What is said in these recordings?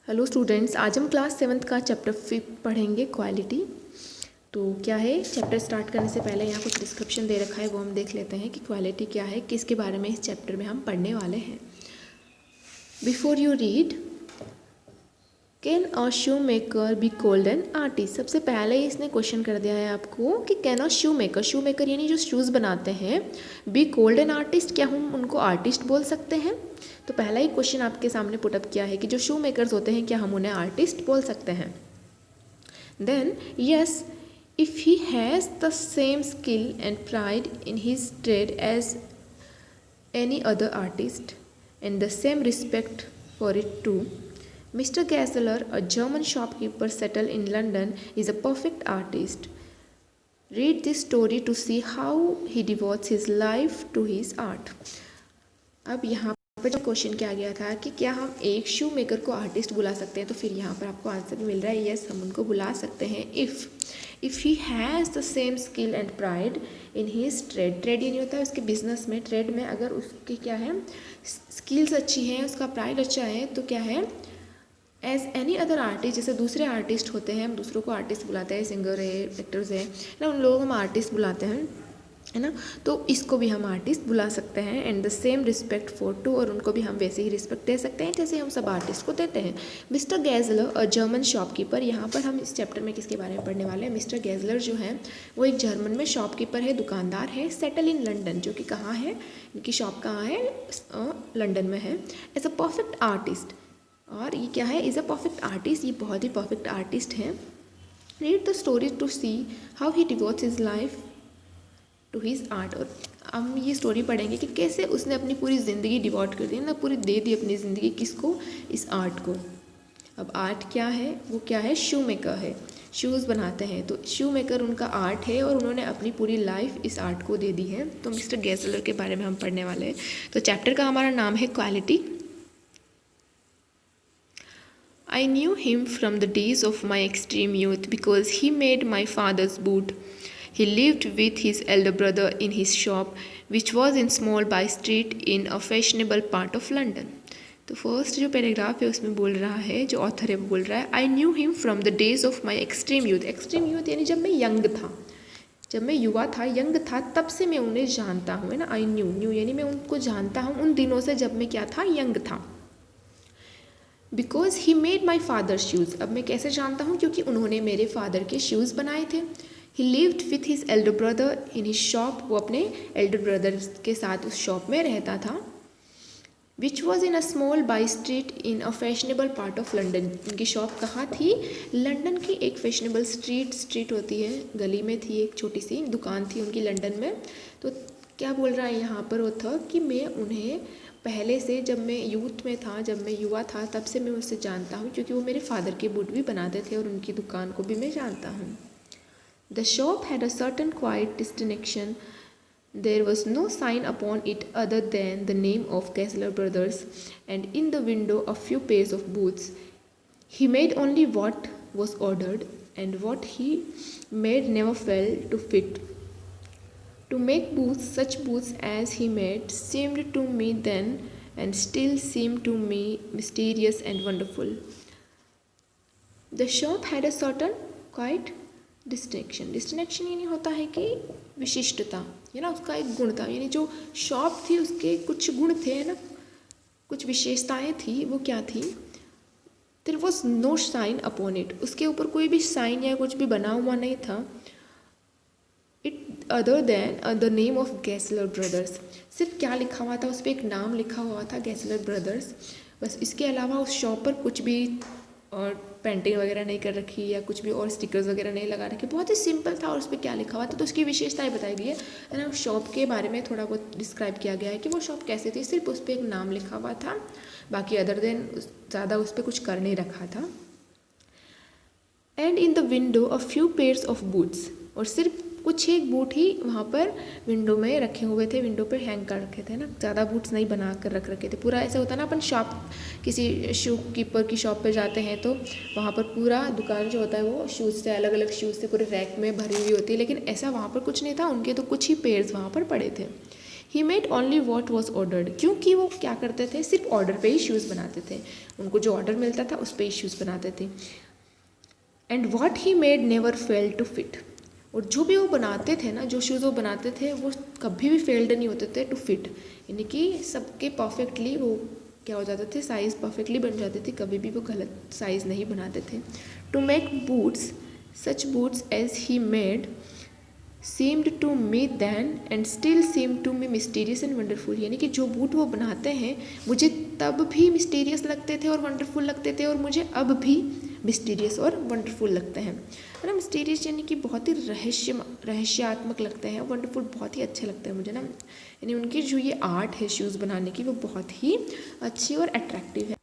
Hello students, आज हम class 7th का चैप्टर 5 पढ़ेंगे क्वालिटी। तो क्या है, चैप्टर स्टार्ट करने से पहले यहाँ कुछ डिस्क्रिप्शन दे रखा है, वो हम देख लेते हैं कि क्वालिटी क्या है, किसके बारे में इस चैप्टर में हम पढ़ने वाले हैं। Before you read, can a shoe maker be called an artist. सबसे पहले इसने क्वेश्चन कर दिया है आपको कि कैन अ शू मेकर यानी जो शूज़ बनाते हैं, बी कॉल्ड एन आर्टिस्ट, क्या हम उनको आर्टिस्ट बोल सकते हैं। तो पहला ही क्वेश्चन आपके सामने पुटअप किया है कि जो शू मेकर्स होते हैं क्या हम उन्हें आर्टिस्ट बोल सकते हैं। Then yes, if he has the same skill and pride in his trade as any other artist and the same respect for it too. Mr. Gessler, a German shopkeeper settled in London, is a perfect artist. Read this story to see how he devotes his life to his art. अब यहाँ पर जो question किया गया था कि क्या हम एक शू मेकर को आर्टिस्ट बुला सकते हैं, तो फिर यहाँ पर आपको आंसर मिल रहा है यस, हम उनको बुला सकते हैं if he has the same skill and pride in his trade ये नहीं होता है उसके बिजनेस में, ट्रेड में अगर उसकी क्या है स्किल्स अच्छी हैं, उसका प्राइड अच्छा है, तो क्या है एज एनी अदर आर्टिस्ट, जैसे दूसरे आर्टिस्ट होते हैं, हम दूसरों को आर्टिस्ट बुलाते हैं, सिंगर है, एक्टर्स है ना, उन लोगों को हम आर्टिस्ट बुलाते हैं, है ना। तो इसको भी हम आर्टिस्ट बुला सकते हैं। And the same respect for too, और उनको भी हम वैसे ही रिस्पेक्ट दे सकते हैं जैसे हम सब आर्टिस्ट को देते हैं। मिस्टर गैजलर, अ जर्मन शॉपकीपर, यहाँ पर हम इस चैप्टर में किसके बारे में पढ़ने वाले हैं। मिस्टर गैजलर जो है वो एक जर्मन में शॉपकीपर है, दुकानदार है, सेटल इन लंडन, जो कि कहाँ है, इनकी शॉप कहाँ है, लंदन में है। एज अ परफेक्ट आर्टिस्ट, और ये क्या है, इज़ अ परफेक्ट आर्टिस्ट, ये बहुत ही परफेक्ट आर्टिस्ट हैं। Read the story to see how he devotes his life to his art. और हम ये स्टोरी पढ़ेंगे कि कैसे उसने अपनी पूरी ज़िंदगी डिवोट कर दी ना, पूरी दे दी अपनी ज़िंदगी किसको, इस आर्ट को। अब आर्ट क्या है, वो क्या है, शू मेकर है, शूज़ बनाते हैं, तो शू मेकर उनका आर्ट है और उन्होंने अपनी पूरी लाइफ इस आर्ट को दे दी है। तो मिस्टर गैसलर के बारे में हम पढ़ने वाले हैं। तो चैप्टर का हमारा नाम है quality. I knew him from the days of my extreme youth because he made my father's boot. He lived with his elder brother in his shop, which was in Small By Street in a fashionable part of London. तो first जो paragraph है उसमें बोल रहा है, जो author है वो बोल रहा है, I knew him from the days of my extreme youth. Extreme youth यानी जब मैं यंग था, जब मैं युवा था, यंग था, तब से मैं उन्हें जानता हूँ, है ना। आई न्यू यानी मैं उनको जानता हूँ उन दिनों से जब मैं क्या था, यंग था। Because he made my father shoes, अब मैं कैसे जानता हूँ, क्योंकि उन्होंने मेरे फादर के शूज़ बनाए थे। ही lived with his Elder brother in his shop, वो अपने एल्डर ब्रदर के साथ उस शॉप में रहता था। Which was in a small by street in a fashionable part of London, उनकी शॉप कहाँ थी, लंदन की एक फैशनेबल स्ट्रीट होती है, गली में थी, एक छोटी सी दुकान थी उनकी लंदन में। तो क्या बोल रहा है यहाँ पर ऑथर कि मैं उन्हें पहले से, जब मैं यूथ में था, जब मैं युवा था, तब से मैं उससे जानता हूँ, क्योंकि वो मेरे फादर के बूट भी बनाते थे और उनकी दुकान को भी मैं जानता हूँ। The shop had a certain quite distinction, there was no sign upon it other than the name of Gessler brothers, and in the window a few pairs of boots. He made only what was ordered, and what he made never fail to fit. To make boots, such boots as he made, seemed to me then and still seem to me mysterious and wonderful. The shop had a certain quite distinction. Distinction यानी होता है कि विशिष्टता, है ना, उसका एक गुण था, यानी जो शॉप थी उसके कुछ गुण थे, है ना, कुछ विशेषताएं थी। वो क्या थी, there was no sign upon it, उसके ऊपर कोई भी साइन या कुछ भी बना हुआ नहीं था। It other than the name of Gessler brothers, सिर्फ क्या लिखा हुआ था, उस पर एक नाम लिखा हुआ था, गैसलर ब्रदर्स, बस। इसके अलावा उस शॉप पर कुछ भी और पेंटिंग वगैरह नहीं कर रखी या कुछ भी और स्टिकर्स वगैरह नहीं लगा रखे, बहुत ही सिंपल था। और उस पर क्या लिखा हुआ था, तो उसकी विशेषताएं बताई गई है ना। उस शॉप के बारे में थोड़ा बहुत डिस्क्राइब किया गया है कि वो शॉप कैसे थी, सिर्फ उस पर एक नाम लिखा हुआ था, बाकी अदर देन ज़्यादा उस पर कुछ कर नहीं रखा था। And in the window a few pairs of boots, और सिर्फ कुछ एक बूट ही वहाँ पर विंडो में रखे हुए थे, विंडो पर हैंग कर रखे थे ना, ज़्यादा बूट्स नहीं बना कर रख रखे थे। पूरा ऐसा होता है ना, अपन शॉप, किसी शू कीपर की शॉप पर जाते हैं तो वहाँ पर पूरा दुकान जो होता है वो शूज़ से, अलग अलग शूज़ से पूरे रैक में भरी हुई होती है, लेकिन ऐसा वहाँ पर कुछ नहीं था, उनके तो कुछ ही पेयर्स वहाँ पर पड़े थे। ही made only what was ordered, क्योंकि वो क्या करते थे, सिर्फ ऑर्डर पे ही शूज़ बनाते थे, उनको जो ऑर्डर मिलता था उस पर ही शूज़ बनाते थे। And what he made never fail to fit, और जो भी वो बनाते थे ना, जो शूज़ वो बनाते थे वो कभी भी फेल्ड नहीं होते थे टू फिट, यानी कि सबके परफेक्टली वो क्या हो जाते थे, साइज़ परफेक्टली बन जाते थे, कभी भी वो गलत साइज़ नहीं बनाते थे। To make boots such boots as he made seemed to me then and still seem to me mysterious and wonderful, यानी कि जो बूट वो बनाते हैं मुझे तब भी मिस्टीरियस लगते थे और वंडरफुल लगते थे, और मुझे अब भी मिस्टीरियस और वंडरफुल लगते हैं, है ना। मिस्टीरियस यानी कि बहुत ही रहस्यात्मक लगते हैं, वंडरफुल बहुत ही अच्छे लगते हैं मुझे ना, यानी उनकी जो ये आर्ट है शूज़ बनाने की वो बहुत ही अच्छी और अट्रैक्टिव है।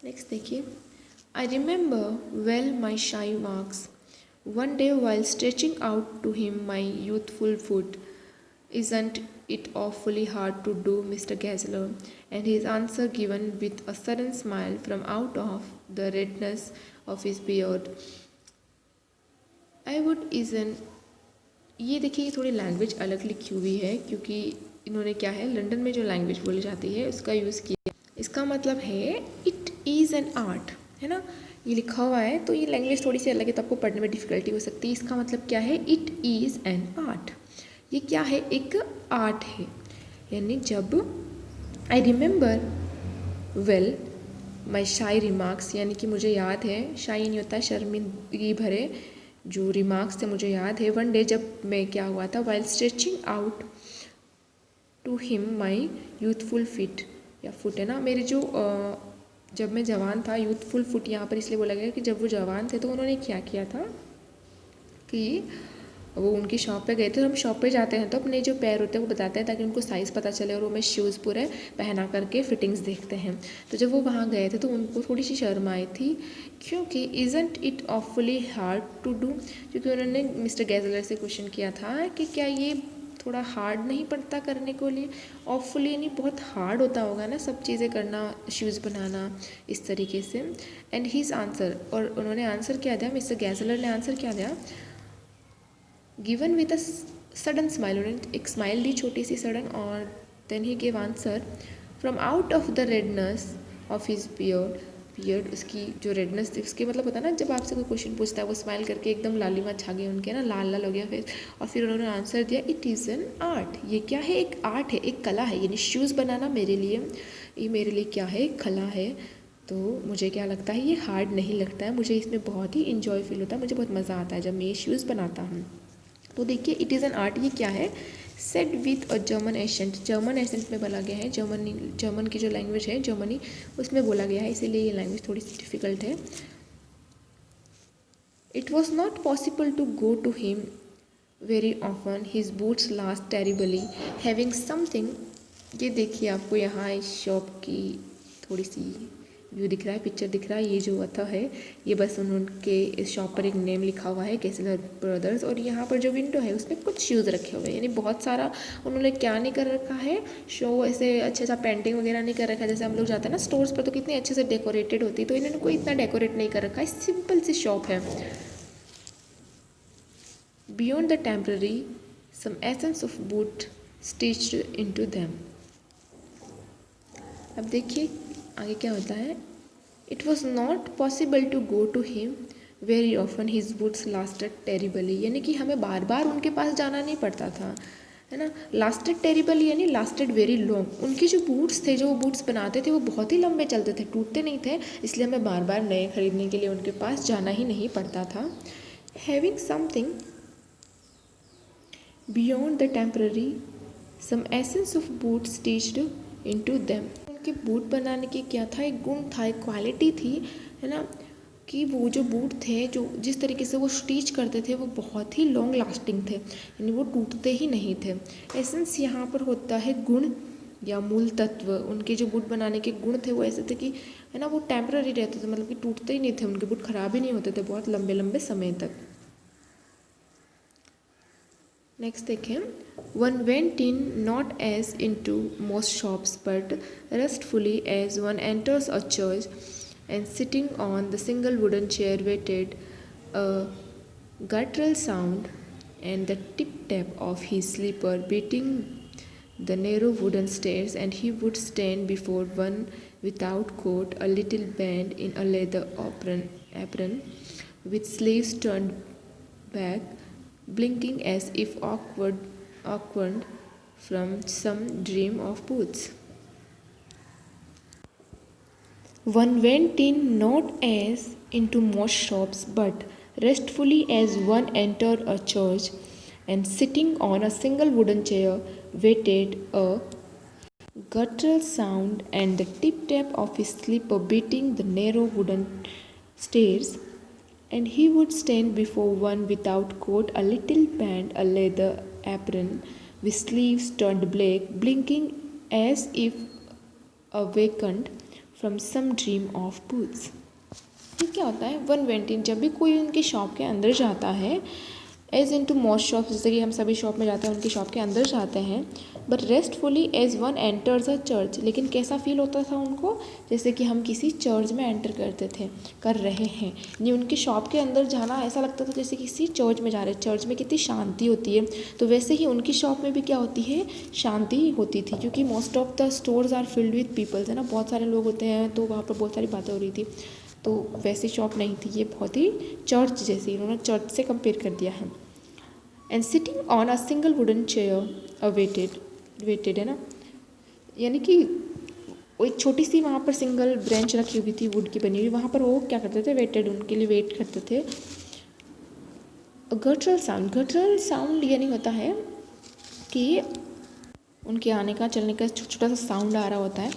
नेक्स्ट देखिए, आई रिमेंबर वेल माई शाई marks one day while stretching out to him my youthful foot, isn't it awfully hard to do, Mr. Gessler? And his answer given with a sudden smile from out of the redness of his beard, I would isn't, ये देखिए थोड़ी language अलग लिखी हुई है, क्योंकि इन्होंने क्या है, लंदन में जो लैंग्वेज बोली जाती है उसका यूज़ किया। इसका मतलब है इट इज़ एन आर्ट, है ना, ये लिखा हुआ है तो ये लैंग्वेज थोड़ी सी अलग है तो आपको पढ़ने में डिफ़िकल्टी हो सकती है। इसका मतलब क्या है, इट इज़ एन आर्ट, ये क्या है, एक आर्ट है। यानी जब आई रिमेंबर वेल माई शाई रिमार्क्स, यानी कि मुझे याद है, शाई नहीं होता शर्मिंदगी भरे जो रिमार्क्स थे मुझे याद है, वन डे जब मैं क्या हुआ था, while stretching out to him my youthful feet, या फुट है ना, मेरे जो जब मैं जवान था, यूथफुल फुट यहाँ पर इसलिए बोला गया कि जब वो जवान थे तो उन्होंने क्या किया था कि वो उनकी शॉप पे गए थे। हम शॉप पे जाते हैं तो अपने जो पैर होते हैं वो बताते हैं ताकि उनको साइज़ पता चले, और वो हमें शूज़ पूरे पहना करके फिटिंग्स देखते हैं। तो जब वो वहाँ गए थे तो उनको थोड़ी सी शर्म आई थी, क्योंकि isn't it awfully hard to do, क्योंकि उन्होंने मिस्टर गैजलर से क्वेश्चन किया था कि क्या ये थोड़ा हार्ड नहीं पड़ता करने को लिए, ऑफुली नहीं बहुत हार्ड होता होगा ना सब चीज़ें करना, शूज़ बनाना इस तरीके से। एंड हीज़ आंसर, और उन्होंने आंसर क्या दिया, मिस्टर गैजलर ने आंसर क्या दिया, given with a sudden smile, उन्होंने एक स्माइल दी छोटी सी सडन, और then he gave answer from out of the redness of his beard, उसकी जो रेडनेस थी उसके मतलब होता है ना, जब आपसे कोई क्वेश्चन पूछता है वो स्माइल करके एकदम लालिमा छा गई उनके ना, लाल लाल हो गया फेस, और फिर उन्होंने आंसर दिया इट इज़ एन आर्ट, ये क्या है, एक आर्ट है, एक कला है, यानी शूज़ बनाना मेरे लिए, ये मेरे लिए क्या है, एक कला है। तो मुझे क्या लगता है, ये हार्ड नहीं लगता है, मुझे इसमें बहुत ही इंजॉय फील होता है, मुझे बहुत मज़ा आता है जब मैं ये शूज़ बनाता हूँ। तो देखिए इट इज़ एन आर्ट, ये क्या है, said with a German accent, German accent में बोला गया है, जर्मन की जो लैंग्वेज है जर्मनी उसमें बोला गया है, इसीलिए ये लैंग्वेज थोड़ी सी डिफ़िकल्ट है। It was not possible to go to him very often, his boots last terribly having something, ये देखिए आपको यहाँ इस शॉप की थोड़ी सी व्यू दिख रहा है, पिक्चर दिख रहा है, ये जो अथा है ये बस उनके इस शॉप पर एक नेम लिखा हुआ है गेसलर ब्रदर्स, और यहाँ पर जो विंडो है उसमें कुछ शूज़ रखे हुए हैं, यानी बहुत सारा उन्होंने क्या नहीं कर रखा है, शो ऐसे अच्छे सा पेंटिंग वगैरह नहीं कर रखा है, जैसे हम लोग जाते हैं ना स्टोर्स पर तो कितनी अच्छे से डेकोरेटेड होती है, तो इन्होंने कोई इतना डेकोरेट नहीं कर रखा है, सिंपल सी शॉप है। Beyond the temporary some essence of boot stitched into them, अब देखिए आगे क्या होता है, it was not possible to go to him very often, his boots lasted terribly, यानी कि हमें बार बार उनके पास जाना नहीं पड़ता था, है ना। लास्टेड टेरिबली यानी लास्टेड वेरी लॉन्ग, उनके जो बूट्स थे, जो वो बूट्स बनाते थे वो बहुत ही लंबे चलते थे, टूटते नहीं थे, इसलिए हमें बार बार नए खरीदने के लिए उनके पास जाना ही नहीं पड़ता था। Having something beyond the temporary some essence of boot stitched into them, उनके बूट बनाने की क्या था, एक गुण था, एक क्वालिटी थी, है ना, कि वो जो बूट थे जो जिस तरीके से वो स्टिच करते थे वो बहुत ही लॉन्ग लास्टिंग थे, यानी वो टूटते ही नहीं थे। एसेंस यहाँ पर होता है गुण या मूल तत्व, उनके जो बूट बनाने के गुण थे वो ऐसे थे कि, है ना, वो टेम्पररी रहते थे, मतलब कि टूटते ही नहीं थे, उनके बूट खराब ही नहीं होते थे बहुत लंबे लंबे समय तक। नेक्स्ट देखें, one went in not as in to most shops but restfully as one enters a church and sitting on the single wooden chair waited a guttural sound and the tip-tap of his slipper beating the narrow wooden stairs, and he would stand before one without coat, a little band in a leather apron with sleeves turned back, blinking as if awkward from some dream of boots. One went in not as into most shops, but restfully as one entered a church, and sitting on a single wooden chair, waited a guttural sound and the tip-tap of his slipper beating the narrow wooden stairs, and he would stand before one without coat, a little band, a leather apron with sleeves turned black, blinking as if awakened from some dream of boots. ये क्या होता है? One went इन, जब भी कोई उनकी shop के अंदर जाता है, as in to most shop, जैसे कि हम सभी शॉप में जाते हैं, उनकी शॉप के अंदर जाते हैं, but restfully as one enters a church, लेकिन कैसा फील होता था उनको, जैसे कि हम किसी चर्च में एंटर कर रहे हैं। नहीं, उनकी शॉप के अंदर जाना ऐसा लगता था जैसे किसी चर्च में जा रहे हैं। चर्च में कितनी शांति होती है, तो वैसे ही उनकी शॉप में भी क्या होती है, शांति होती थी, क्योंकि most of the stores are filled with peoples, है ना, बहुत सारे लोग होते हैं, तो वहाँ पर बहुत सारी बातें हो रही थी। तो वैसी शॉप नहीं थी, ये बहुत ही चर्च जैसी, इन्होंने चर्च से कंपेयर कर दिया है। And sitting on a single wooden chair waited, है ना, यानी कि वो एक छोटी सी वहाँ पर सिंगल ब्रेंच रखी हुई थी, वुड की बनी हुई, वहाँ पर वो क्या करते थे, वेटेड, उनके लिए वेट करते थे। गटरल साउंड यानी होता है कि उनके आने का, चलने का छोटा सा साउंड आ रहा होता है।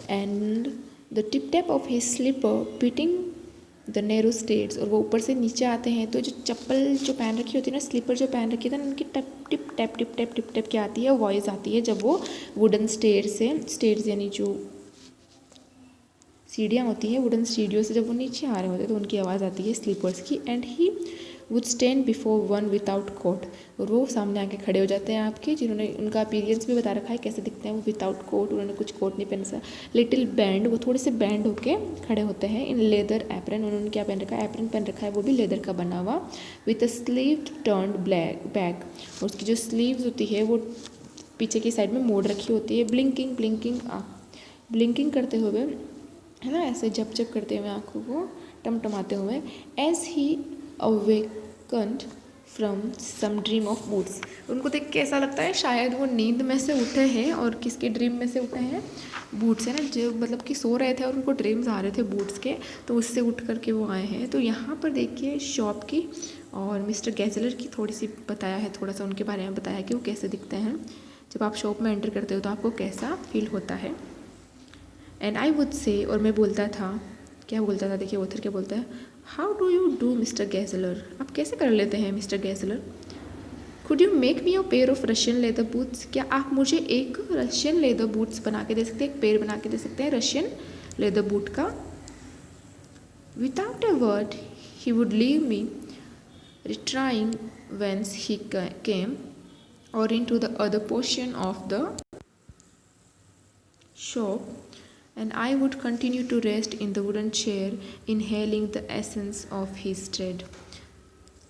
And the tip tap of his slipper beating the narrow stairs, और वो ऊपर से नीचे आते हैं तो जो चप्पल जो पहन रखी होती है ना, स्लीपर जो पहन रखी है ना, उनकी टिप टैप क्या आती है, वॉइस आती है जब वो वुडन स्टेयर्स यानी जो सीढ़ियाँ होती हैं, वुडन सीढ़ियों से जब वो नीचे आ रहे होते हैं तो उनकी आवाज़ आती है स्लीपर्स की। And he would stand before one without coat, और वो सामने आके खड़े हो जाते हैं आपके, जिन्होंने उनका अपीयरेंस भी बता रखा है कैसे दिखते हैं वो, विदाउट कोट, उन्होंने कुछ कोट नहीं पहना सा, लिटिल बैंड, वो थोड़े से बैंड होके खड़े होते हैं। इन लेदर एप्रन, उन्होंने क्या पहन रखा है, एप्रन पहन रखा है, वो भी लेदर का बना हुआ, with a sleeve turned back, और उसकी जो स्लीव्स होती है वो पीछे की साइड में मोड़ रखी होती है, ब्लिंकिंग करते हुए, है ना, ऐसे जब करते हुए, आँखों को टमटमाते हुए, as he awakened from some dream of boots, उनको देख के ऐसा लगता है शायद वो नींद में से उठे हैं, और किसके ड्रीम में से उठे हैं, बूट्स, है ना, जो मतलब कि सो रहे थे और उनको ड्रीम्स आ रहे थे बूट्स के, तो उससे उठ करके वो आए हैं। तो यहाँ पर देखिए शॉप की और मिस्टर गैजलर की थोड़ी सी बताया है, थोड़ा सा उनके बारे में बताया कि वो कैसे दिखते हैं, जब आप शॉप में एंटर करते हो तो आपको कैसा फील होता है। एंड आई वुड से, और मैं बोलता था, क्या बोलता था, देखिए ऑथर क्या बोलता है, how do you do Mister Gessler, आप कैसे कर लेते हैं Mister Gessler, could you make me a pair of Russian leather boots, क्या आप मुझे एक रशियन लेदर बूट्स बना के दे सकते हैं, एक पेयर बना के दे सकते हैं रशियन लेदर बूट का। Without a word he would leave me retiring whence he came or into the other portion of the shop, and I would continue to rest in the wooden chair, inhaling the essence of his trade.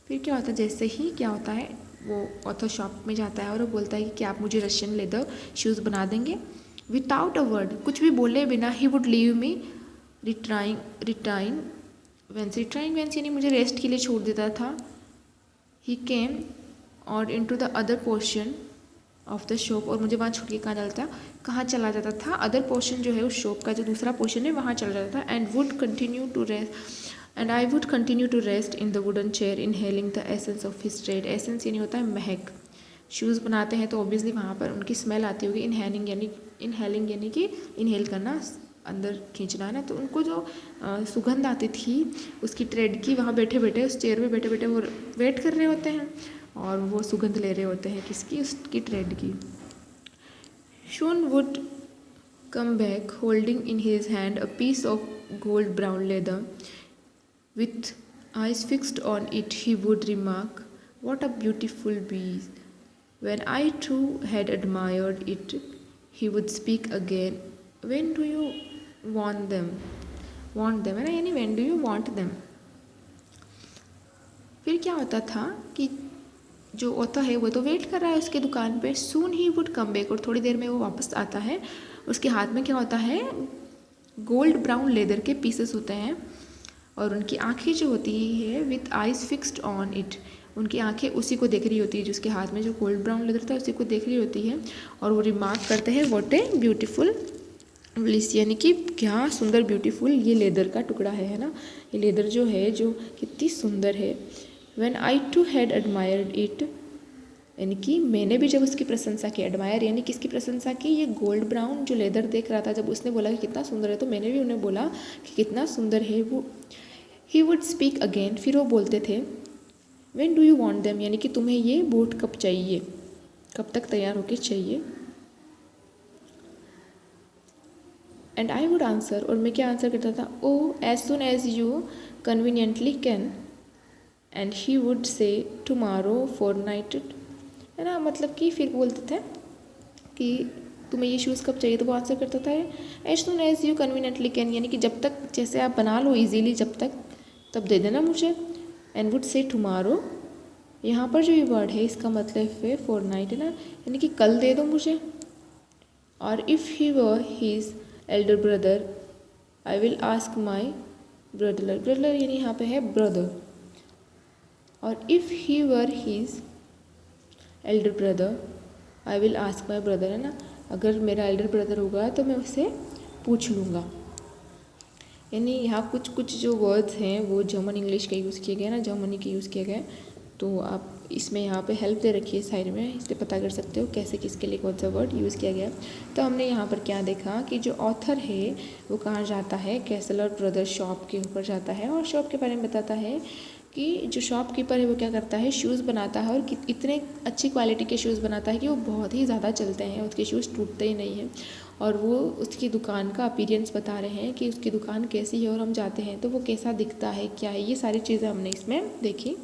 फिर क्या होता है, जैसे ही क्या होता है, वो author shop में जाता है और वो बोलता है कि क्या आप मुझे रशियन लेदर शूज़ बना देंगे, विदाउट अ वर्ड, कुछ भी बोले बिना, he would leave me retiring whence यानी मुझे रेस्ट के लिए छोड़ देता था, he came or into the other portion of the shop, और मुझे वहाँ छोड़ के कहाँ चला जाता था, अदर पोर्शन जो है उस शॉप का जो दूसरा पोर्शन है वहाँ चला जाता था। And I would continue to rest in the wooden chair, inhaling the essence of his trade, essence यानी होता है महक, शूज़ बनाते हैं तो ऑब्वियसली वहाँ पर उनकी स्मेल आती होगी, इनहेलिंग यानी कि इनहेल करना, अंदर खींचना, है ना, तो उनको जो सुगंध आती थी उसकी ट्रेड की, वहाँ बैठे बैठे उस चेयर में बैठे बैठे वो वेट कर रहे होते हैं और वो सुगंध ले रहे होते हैं, किसकी, उसकी ट्रेड की। Soon would come back holding in his hand a piece of gold brown leather, with eyes fixed on it he would remark, what a beautiful piece, when I too had admired it he would speak again, when do you want them, है ना, यानी when do you want them. फिर क्या होता था कि जो author है वो तो वेट कर रहा है उसके दुकान पे। सून ही वुड कम बैक, और थोड़ी देर में वो वापस आता है। उसके हाथ में क्या होता है, गोल्ड ब्राउन लेदर के पीसेस होते हैं, और उनकी आंखें जो होती है with eyes fixed on it, उनकी आंखें उसी को देख रही होती है, जिसके हाथ में जो गोल्ड ब्राउन लेदर था उसी को देख रही होती है। और वो रिमार्क करते हैं व्हाट ए ब्यूटीफुल ब्लिस, यानी कि क्या सुंदर ब्यूटीफुल ये लेदर का टुकड़ा है ना, ये लेदर जो है जो कितनी सुंदर है। When I too had admired it, यानी कि मैंने भी जब उसकी प्रशंसा की, एडमायर यानी किसकी प्रशंसा की, ये गोल्ड ब्राउन जो लेदर देख रहा था, जब उसने बोला कि कितना सुंदर है, तो मैंने भी उन्हें बोला कि कितना सुंदर है वो। ही वुड स्पीक अगेन, फिर वो बोलते थे when do you want them, यानी कि तुम्हें ये बूट कब चाहिए, कब तक तैयार होके चाहिए। एंड आई वुड आंसर, और मैं क्या आंसर करता था, oh as soon as you conveniently can, and he would say tomorrow fortnight, है ना, मतलब कि फिर बोलते थे कि तुम्हें ये शूज़ कब चाहिए, तो वो आंसर करता था as soon as you conveniently can, यानी कि जब तक जैसे आप बना लो इजीली, जब तक तब दे देना मुझे। एंड वुड से टुमारो, यहाँ पर जो ये वर्ड है इसका मतलब है फॉरनाइट, है ना, यानी कि कल दे दो मुझे। और if he were his elder brother I will ask my brother, brother यानी यहाँ पे है ब्रदर। और if he were his elder brother I will ask my brother, है ना, अगर मेरा एल्डर ब्रदर होगा तो मैं उससे पूछ लूँगा। यानी यहाँ कुछ कुछ जो वर्ड्स हैं वो जर्मन इंग्लिश के यूज़ किए गए ना, जर्मनी के यूज़ किए गए, तो आप इसमें यहाँ पे हेल्प दे रखी है साइड में, इससे पता कर सकते हो कैसे किसके लिए कौन सा वर्ड यूज़ किया गया। तो हमने यहाँ पर क्या देखा कि जो ऑथर है वो कहाँ जाता है, कैसलर ब्रदर शॉप के ऊपर जाता है, और शॉप के बारे में बताता है कि जो शॉपकीपर है वो क्या करता है, शूज़ बनाता है, और इतने अच्छी क्वालिटी के शूज़ बनाता है कि वो बहुत ही ज़्यादा चलते हैं, उसके शूज़ टूटते ही नहीं हैं। और वो उसकी दुकान का अपीयरेंस बता रहे हैं कि उसकी दुकान कैसी है, और हम जाते हैं तो वो कैसा दिखता है, क्या है, ये सारी चीज़ें हमने इसमें देखी।